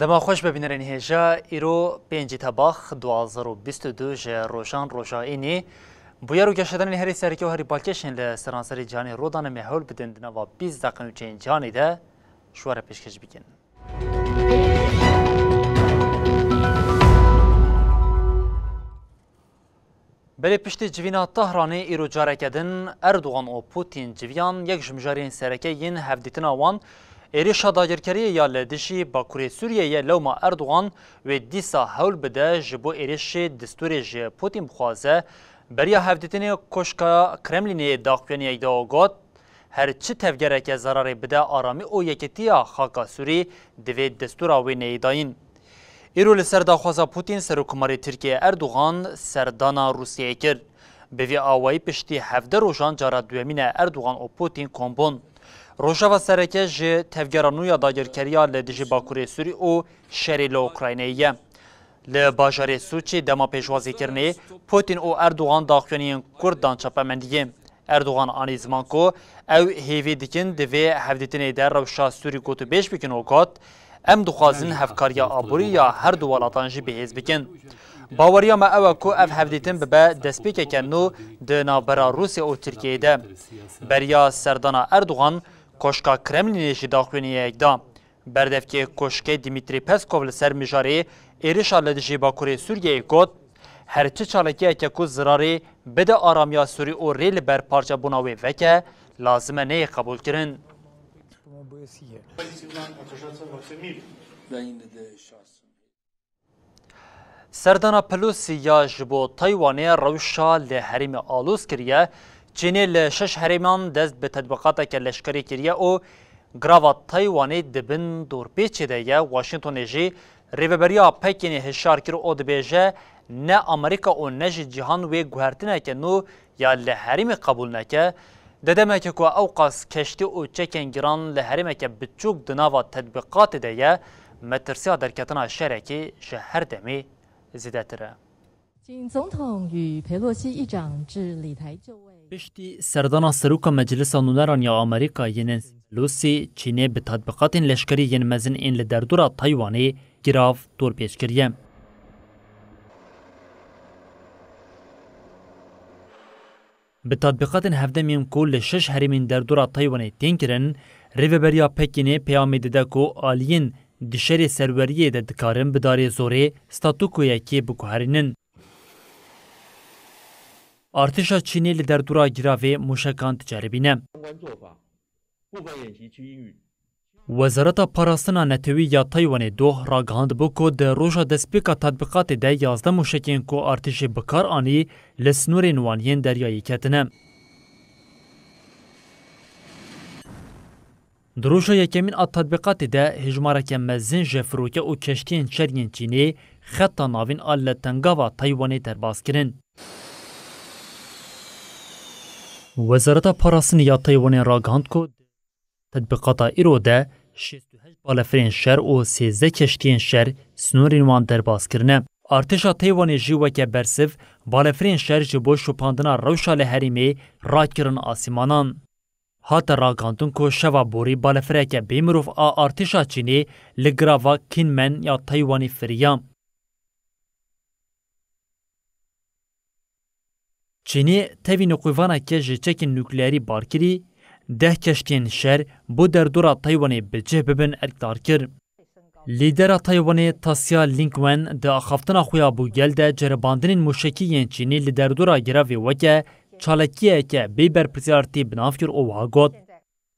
دما خوش ببینرین هجا ایرو 5 تباخ 2022 ج روشان روشاینی بویا رو گشتن هری سرکی و هری بالکشن لسرانسری جهانی رودان مهول بدن و 20 دقیقه چین جهانی ده شواره پیشکش بگین. بله پشت جوینا طهرانی ایرو جاره کدن اردوغان و پوتین جویان یک جمجارین سرکی ین هفدیتن آوان ایریشا داگرکری یا لدشی باکوری سوریه یا لوما اردوغان و دیسا هول بده جبو ایریش دستوری ج پوتین بخوازه بریا هفدیتن کشکا کرملینی داخوانی ایدا گوت هر چی تفگره که ضرر بده آرامی او یکتیا خاکا سوری دوید دستورا و نیداین. ایرو لسر داخوازا پوتین سرکماری ترکیه اردوغان سردانا روسیه کرد. به وی آوائی پشتی 17 روشان جارا دوامین اردوغان و پوتین کمبون. روشاوا سرکه جه تفگرانویا داگرکریا لدجی باکوری سوری او شریل اوکراینیه. لباجاری سوچی دما پیشوازی کرنه پوتین او اردوغان داخوانین کردان چاپمندیه. اردوغان آنی زمان کو او هیوی دیکن دوی هفدیتنی در روشا سوری گوتو بیش بکن و گوت ام دخوازن هفکاریا آبوری یا هر دو ولاتانجی بهیز بکن. باوریا ما او کو اف هفدیتن ببه دسپیک کنو دنا برا روسیه و ترکیه ده. بریا سردانا اردوغان کشکا کرملینیشی داخوینی اگدا. بردف که کشکه دیمیتری پسکوف لسر میجاری ایریشا لدجی باکوری سوریه گوت هرچی چالکیه که کو زراری بده آرامیا سوری او ریل بر پارچه بناوی وکه لازمه نه قبول کرن. سردانا پلوسی یا جبو تایوانی روشا لحریم آلوز کریه چینی لشش حریمان دست به تطبیقات که لشکری کریه او گراوات تایوانی دبن دور پیچه ده واشنطن جی ریوبریا پکینی هشار کرو او دبیجه نه امریکا و نه جهان و گوهرتنه که نو یا لحریم قبول نکه ددمه که که اوقاس کشتی و چکن گران لحریم که بچوک دناوا تطبیقات ده مترسیا در کتنا شرکی شهر دمی زیده تره. پشتی سردانا سروک مجلس نونران یا امریکا ینن لوسی چینه به تطبیقات لشکری ین مزن این لدردورا تایوانی گراف دور پیش کریه. به تطبیقات هفدمیم کل شش حریمین دردورا تایوانی تین کرن ریوبریا پکینه پیامی دده که آلین دشری سروریه ده دکارن بداری زوره ستاتوکویا که بگوهرینن. ارتشا چینی لدردورا گراوی موشکان تجاربینه. وزارت پاراستنا نتوی یا تایوان دو راگاند بو که ده روشا دسپیکا تطبیقات ده 11 موشکین که ارتش بکار آنی لسنور نوانین دریایی کتنه. دروشا یکمین تطبیقات ده هجماره که مزین جفروکه و کشتین چرین چینی خطا ناوین آل تنگاوا تایوانی ترباز کرن. وزارت پاراستنا یا تایوان راگاند که تطبیقات ایرو ده 68 بالفرین شهر و 13 کشتین شهر سنورین وان درباز کرنه. ارتشا تایوانی جیوه که برسف بالفرین شهر جبو شپاندنا روشا لحریمی را کرن آسیمانان. هات راگاندون که شوا بوری بالفره که بیمروف ارتشا چینی لگراوا کینمن یا تایوانی فریام. چینی تاوی نقویوانا که جچک نوکلیاری بارکری 10 کشتین شهر بو در دورا تایوانی بجه ببن ارکدار کر. لیدر تایوانی تاسیا لینکوین ده اخافتنا خویا بو گل ده جرباندنین موشکی ین چینی لیدر دورا گراوی وکه چالکیه که بیبر پرسیارتی بناف کر او واگوت.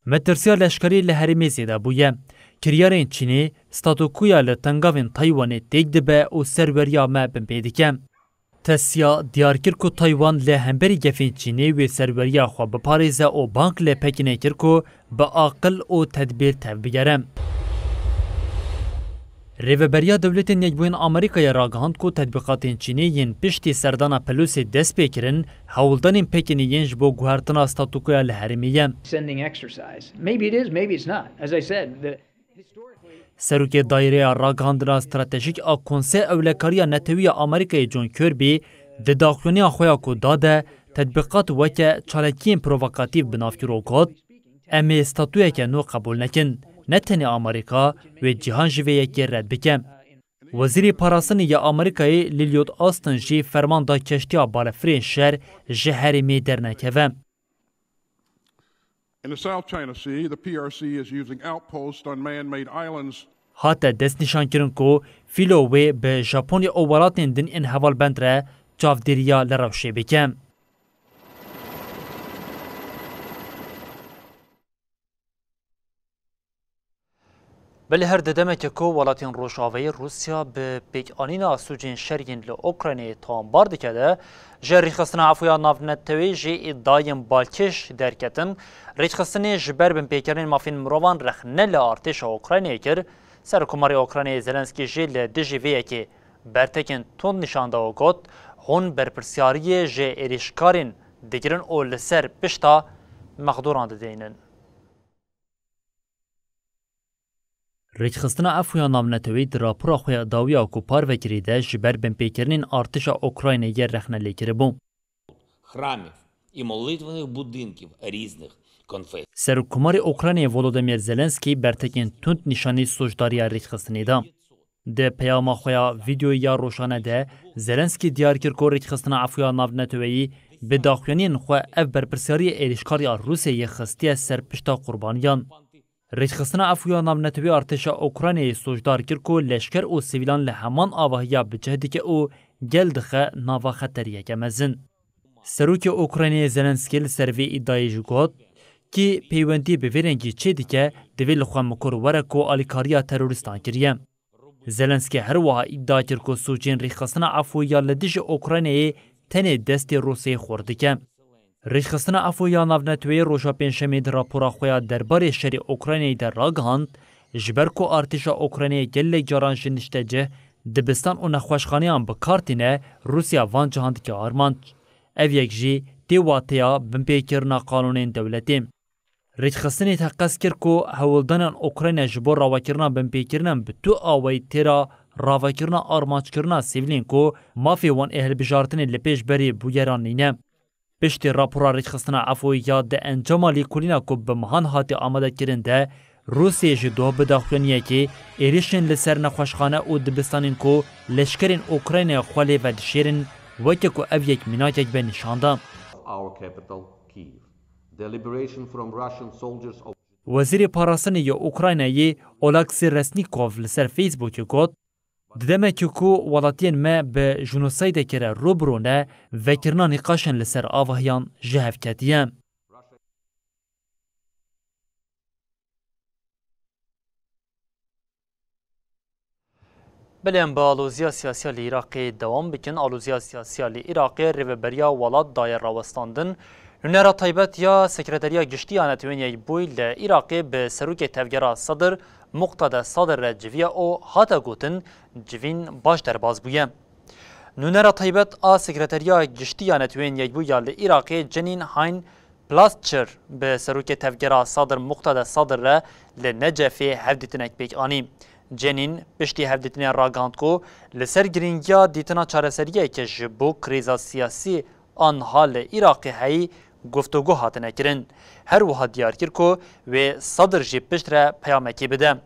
مترسیا لشکری لحریمی زیده بویه. کریارین چینی ستاتوکویا لتنگاوین تایوانی تیک دبه و سروریا ما بمپیدکه. تسیا دیارکر کو تایوان له همبری گفین چینی و سروریا خو به پاریزه او بانک له پکینه کر کو به عقل او تدبیر تبگرم. ریوبریا دولت نگبوین آمریکای راگاند کو تطبیقات چینی ین پشتی سردانا پلوسی دست پیکرن هولدان پکینی ینج بو گوهرتنا استاتوکویا لحرمیه. سروک دایره راگاندنا استراتژیک ا کنسه اولکاریا نتوی آمریکای جون کربی د داخلونی خویا کو داده تطبیقات وکه چالکین پرووکاتیو بنافکرو کود امی استاتویا که نو قبول نکن نه تنها آمریکا و جهان جوی یکی رد بکم. وزیر پاراسنی یا آمریکای لیلیود آستن جی فرمان دا کشتیا بالفرین شهر جهری می درنکوه. In the South China Sea, the PRC is using outposts on man-made islands. حتی دست نشان کرن کو فیلو و به ژاپنیا اولاتین دن این حوال بندره چاودیریا لروشه بکم. بله هر ددمه که کو ولاتین روشاوی روسیا به پیکانینا سوجین شرگین لأوکراینی تانبار دکده جه ریخستنا عفویا نافنتوی جه ادایم بالکش درکتن ریخستنی جبر بین پیکرین مافین مروان رخنه لارتش اوکراینی کر سرکماری اوکراینی زلنسکی جه لدجی ویه که برتکن تون نشانده و گوت هون برپرسیاری جه ایریشکارین دیگرن او لسر پشتا مخدوران دینن. ریچخستنا افویا نامنتوی در راپورا خویا داویا کوپار وکریده جبر بین پیکرنین ارتشا اوکراینی رخنه لیکره بوم. Храмів і молитвених будинків різних конфесій. سرکماری اوکراینی ولودیمیر زلنسکی برتکین تند نشانی سوجداری ریچخستنی دا. ده پیاما خویا ویدیو یا روشانه ده زلنسکی دیار کرد ریچخستنا افویا نامنتوی به داخلین خو اف برپرسیاری ایریشکاری روسیه خستی سرپشتا قربانیان. ریچخستنا افویا نامنتوی ارتشا اوکراینی سوجدار کرد که لشکر و سیویلان لهمان آواهیا بجهدی که او گل دخه ناوا خطریه کمزن. سروک اوکراینی زلنسکی سروی ادعای گوت که پیوندی به ورنگی چه دیگه دویل خواه مکر ورک و آلیکاریا تروریستان کریه. زلنسکی هر وها ادعا کرد که سوچین ریچخستنا افویا لدیج اوکراینی تنه دست روسی خورده که. ریچخستنا افویا ناونتوی روشا پنجشنبه در راپورا خویا درباره شهر اوکراینی در راگهاند جبر کو ارتشا اوکراینی گله جاران جنشتجه دبستان و نخوشخانیان بکارتینه روسیا وان جهاند که آرماند. او یک جی دیواتیا بمپیکرنا قانونین دولتی. ریچخستنی تقص کرد که هولدانان اوکراین جبور راوکرنا بمپیکرنن به تو آوی تیرا راوکرنا آرمانچ کرنا سیولین که مافی وان اهل بجارتنی لپیش بری بویران نینه. پشت راپورا ریچخستنا افویا ده انجام لیکولینا که به مهان هاتی آماده کرنده روسیه جدوه بداخلانیه که ایریشن لسر نخوشخانه و دبستانین که لشکرین اوکراین خوالی و دشیرن وکه که او یک مناجک به نشانده. وزیر پاراسنی اوکراینی اولاکسی رسنیکوف لسر فیسبوک گفت ددمه که ولاتین ما به جنوسایده کره روبرونه وکرنا نقاشن لسر آواهیان جهف کتیه. بلیم با آلوزیا سیاسی عراقی دوام بکن آلوزیا سیاسی عراقی ریوبریا ولات دایر راوستاندن نونرا تایبت یا سکرتریا گشتی آنتوینی بویل عراقی به سروک تفگرا صدر مقتدا صدر جویا او هاتا گوتن جوین باش در باز بویه. نونرا تایبت آ سکرتریا گشتی آنتوینی بویل عراقی جنین هاین پلاستچر به سروک تفگرا صدر مقتدا صدر را لنجفی هفدیتنک بیک آنی. جنین پشتی هفدیتنی راگاند کو لسر گرینگیا دیتنا چارسریه که جبو کریزا سیاسی آن حال عراقی هایی گفتگو هاتنه کرن. هر وها دیار کر کو و صدر جی پشت را پیامکی بده.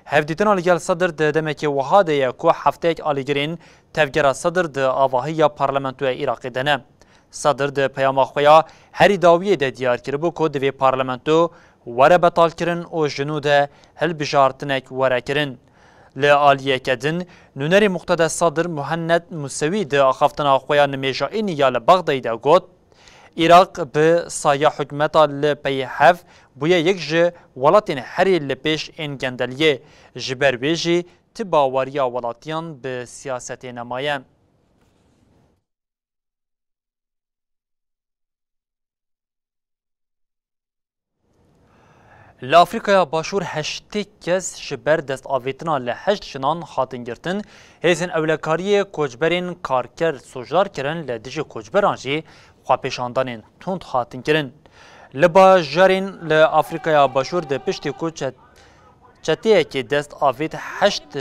هفدیتنا لگل صدر ده دمکی وها ده یا کو هفته ایک آلیگرین تفگرا صدر ده آواهی یا پارلمنتو عراقی دنه. صدر ده پیام خویا هری داویه ده دیار کر بو کو دوی پارلمنتو وره بطال کرن و جنو ده هل بجارتنک وره کرن. لآلیه کدن نونری مقتدا صدر مهند موسوی ده آخافتنا خویا نمیجائینی یا لبغدای ده گوت عراق به سایه حکمتا لپی حف بویا یک جه ولاتین هری لپیش این گندلیه جبر بیجی تباوریا ولاتیان به سیاست نمایه. لافریقا باشور هشتی کس جبر دست آویتنا لحشت شنان خاتن گرتن هیزن اولکاری کوچبرین کارکر سوجدار کرن لدیج کوچبران جی خواپیشاندانین تند خاتن کرن. لبا جارین لافریقا باشور ده پشتی کوچت چتیه که دست آویت هشت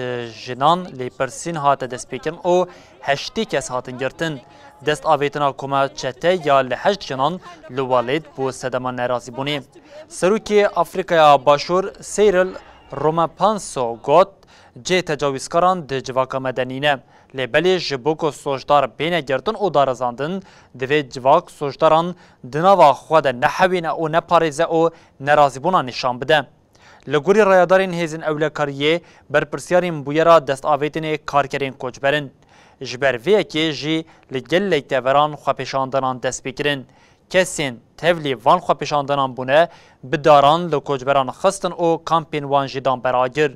جنان لیپرسین هات دست پیکن او هشتی کس هاتن گرتن. دست آویتنا کما چته یا لحشت جنان لوالید بو سدمان نرازی بونی. سروکی افریقا باشور سیرل روما پانسو گوت جه تجاوزکاران ده جواکا مدنینه لبلی جبوکو سوشدار بینه گردن او دارزاندن دوی جواک سوشداران دناوا خود نحوین او نپاریزه او نرازیبونا نشان بده. لگوری رایدارین هیزن اولکاریه برپرسیارین بویرا دست آویتین کارکرین کوچبرن. جبر وی که جی لگل لیکتوران خوابشاندنان دست بکرن. کسین تevلی وان خوابشاندنان بونه بداران لکوچبران خستن او کامپین وان جیدان براگر.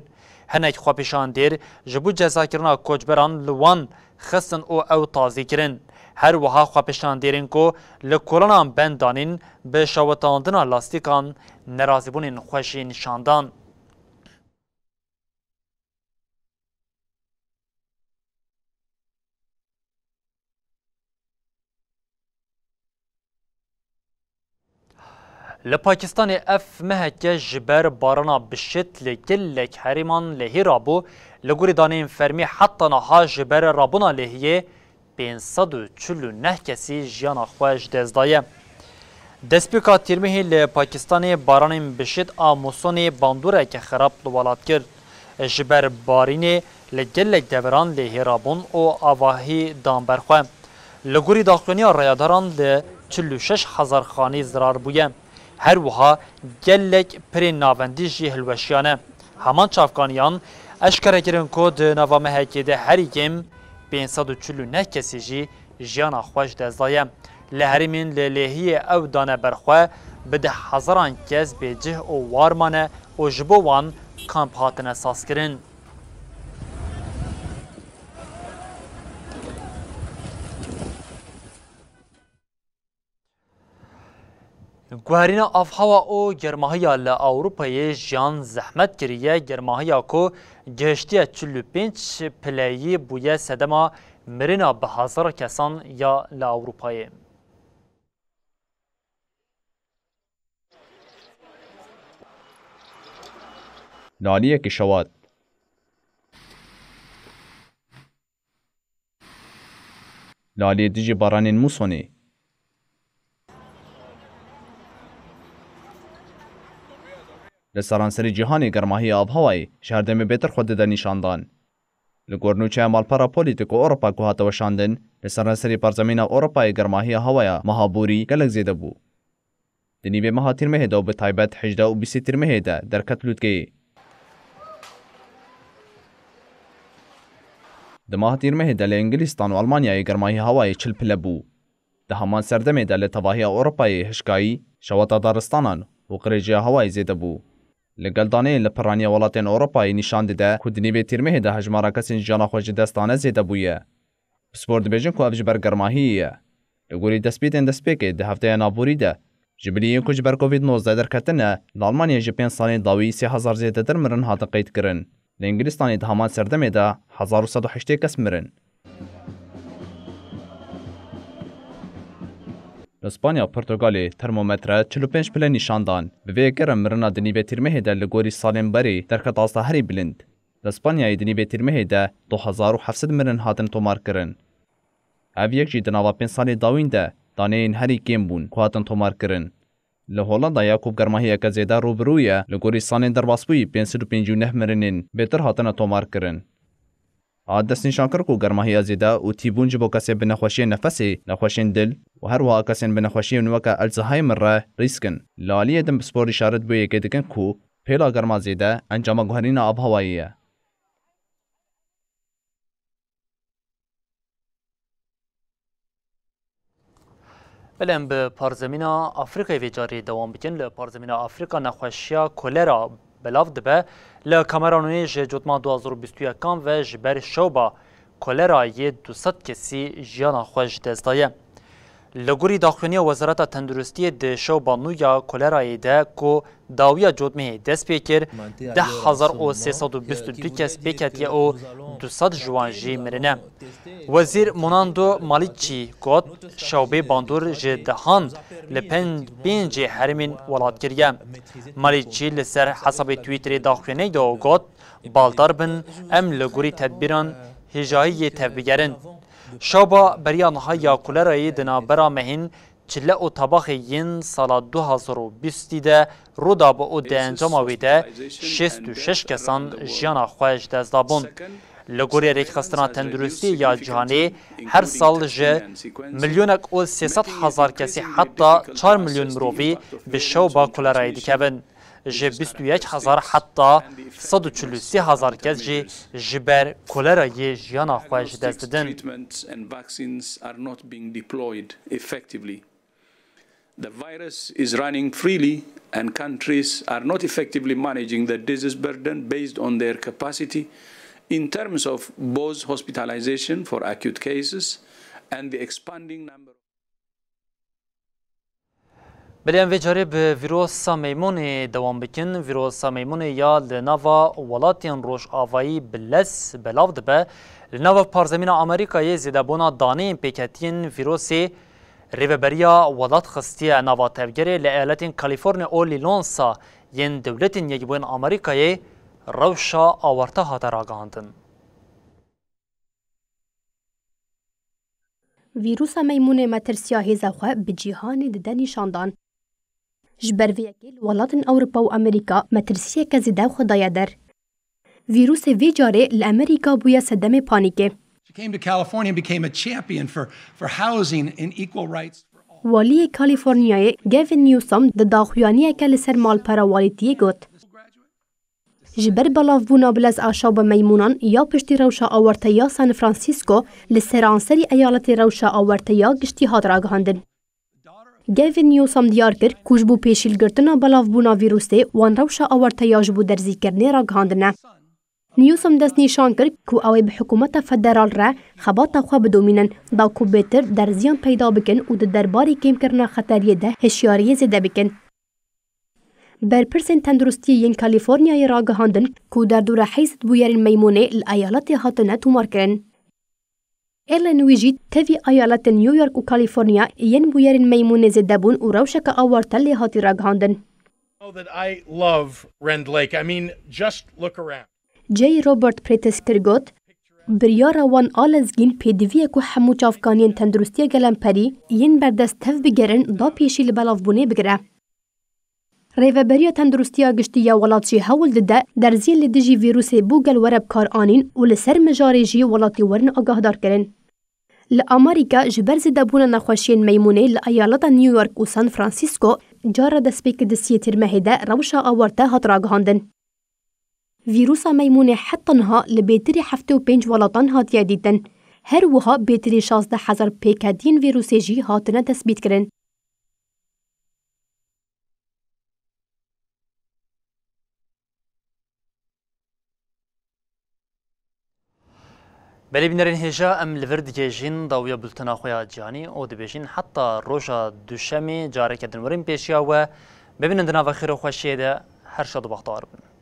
هنک خوابشاندیر جبو جزا کرنا کوچبران لوان خستن او تازی کرن. هر وها خوابشاندیرین کو لکولانان بندانین به شوتاندنا لاستیکان نرازیبونین خوشی نشاندان. لپاکستان اف مهکه جبر بارانا بشت لگلک هریمان لهی رابو لگوری دانین فرمی حتی نها جبر رابونا لهیه 549 کسی جیانا خوش دزدایه. دسپیکا تیرمهی لپاکستان بارانین بشت آموسون باندوره که خراب لوالات کرد. جبر بارین لگلک دوران لهی رابون او آواهی دانبرخواه. لگوری داخلونی رایداران ل 46,000 خانی زرار بویه. هر وها گلک پری ناوندی جی هلوشیانه. همان چافکانیان اشکره کرن کود نوامه هکیده هری گیم 549 کسی جی جیانا خوش دزدایه. لحریمین للیهی او دانه برخواه بده هزاران کس به جه او وارمانه او جبوان کامپ هاتن اساس کرن. گوهرین افهوا او گرماهیا لأوروپای جان زحمت کریه گرماهیا کو گشتیه 45 پلایی بویه سدما مرنا به هزار کسان یا لأوروپای. نالیه کشوات نالیه دیجی بارانین موسونی لسرانسری جهانی گرماهی آبهوایی شهردمی بهتر خود ده نشاندان. لگورنوچه مالپارا پولیتیکو اروپا که هاتو شاندن لسرانسری پرزمین اروپای گرماهی هوایا مهابوری گلک زیده بو. دنی به مها تیرمه ده و به تایبت 18 و 20 تیرمه ده در کتلوتگی. ده مها تیرمه ده لانگلیستان و آلمانیای گرماهی هوایی 40 پله بو. ده همان سردمه ده لطواهی اروپای هشکایی شواتا دارستانان و قریجی هوایی زیده بو. لگل دانه لپرانی ولاتین اروپایی نشان دیده که دنیبه تیرمه ده هجمارا کسی جانا خوش دستانه زیده بویه. سپورت بیجن که افج برگرماهیه. لگوری دستبیتن دستبیکه ده هفته نابوری ده. جبلیه کج بر کووید 19 در کتنه لالمانیا جی 5 سالی داوی 3000 زیده در مرن هات قید کرن. لانگلیستانی ده همان سردمه ده 1108 کس مرن. اسپانیا پرتغالی ترمومتر 45 پله نشاندان به ویگرم مرنا دنیبه تیرمه ده لگوری سالم بری در کتاسته هری بلند. اسپانیای دنیبه تیرمه ده 2700 مرن هاتن تومار کرن. او یک جی دناوا 5 سالی داوین ده دانه این هری کم بون که هاتن تومار کرن. لهولندا یاکوب گرماهی که زیده روبرویه لگوری سالین در باسبوی 559 مرنین بهتر هاتن تومار کرن. عادت نشان کرد که گرماهی زیده و تیبون جبو کسی به نخوشی نفسی، نخوشی دل و هر وها کسی به نخوشی نوکا الزهایمر را ریسکن. لالیه دم سپور اشارت بویه که دکن که پیلا گرما زیده انجام گوهرین آبهواییه. بلیم به پارزمینا آفریقای ویجاری دوام بکن. لپارزمینا آفریقا نخوشیا کولرا بلاف دبه لکامرانونی جوتمان 2021 و جبر شوبا کولرای 200 کسی جیانا خوش دزدایه. لگوری داخلونی وزارت تندرستی ده شوبا نویا کولرای ده که داویا جوتمه دست پیکر 10,322 کس پیکتیه او 200 جوانجی مرنه. وزیر موناندو مالیچی گوت شوبه باندور جدهان لپنج حرمین ولاد کریه. مالیچی لسر حساب تویتری داخلونی دو گوت بالدار بن ام لگوری تدبیران هجایی تبگرن. شوبا بریان های کولرای دنا برا مهین چله او طباخ ین سال 2020 ده رودا با او ده انجام آویده 66 کسان جیانا خواهش دست دابون. لگوری ریکخستنا تندرستی یا جهانی هر سال جه میلیونک و 300,000 کسی حتی 4 میلیون مروی به شو با کلرای دیکبن. جه 21,000 حتی 143,000 کس جه جبر کلرای جیانا خواهش دست دادن. The virus is running freely and countries are not effectively managing the disease burden based on their capacity in terms of both hospitalization for acute cases and the expanding number. بلیم ویجاری به ویروس میمون دوام بکن ویروس میمون یا لنوا ولاتین روش آوایی بلس بلاو دبه لنوا پارزمین آمریکای زیده بونا دانه پیکتین ویروسی ریوبریا ولات خستی نوا تفگری لعالتین کالیفورنیا او لیلونسا ین دولتین یکیبوین آمریکای روشا آورته هاته راگاندن. ویروس میمون مترسیا هزاخه به جهان دده نشاندان. جبرویکل ولاتن اروپا و امریکا مترسیا که زیده خدای در. ویروس وی جاره لامریکا بویا صدم پانیکه. والی کالیفرنیای گوین نیوسام د داخویانی کل سر مال پراوالیتی گوت. جبر بلاف بونا بلز آشاب میمونان یا پشتی روشا آورته یا سان فرانسیسکو لسرانسری ایالت روشا آورته یا گشتی هات راگهاندن. گوین نیوسام دیار کرد کجبو پیشیل گرتنا بلاف بونا ویروسه وان روشا آورته یا جبو درزی کرنه راگهاندنه. نیوسم دست نشان کرد که اوی به حکومت فدرال را خبات خواه بدومینن دا که بهتر در زیان پیدا بکن و در درباری کم کرنا خطریه ده هشیاری زده بکن. برپرسن تندرستی ین کالیفورنیای را گهاندن که در دور حیثت بویرین میمونه الایالات هاتنه تومار کرن. ایرلن ویجید تاوی ایالات نیویورک و کالیفورنیا ین بویرین میمونه زده بون و روشک آورتلی هاتی را گهاندن. جی روبرت پریتسکر گوت بریارا وان آلزگین پیدویه که همو چافکانین تندرستی گلم پری ین بردست تف بگرن دا پیشی لبلاف بونه بگره. ریوبریا تندرستی گشتی یا ولات جی هول دده در زیل لدجی ویروس بوگل ورب کار آنین و لسر مجاری جی ولاتی ورن آگاهدار کرن. لامریکا جبر زده بونه نخوشین میمونه لایالات نیویورک و سان فرانسیسکو جارا دسپیک دسیه ترمهده روشا آورته هات راگهاندن. ویروس میمون حتنها لبیتری 75 ولاتان هات یادیدن. هر وها بیتری 16,000 پیکدین ویروسی جی هاتنه تثبیت کرن. بلی بینرین هجا ام لورد جیجین داویا بلتنا خویا جانی او دبیجین حتی روشا دوشمی جاره کدن ورین پیشیا و ببینن دنا و خیر و خوشیه ده هر شاد و بختار بن.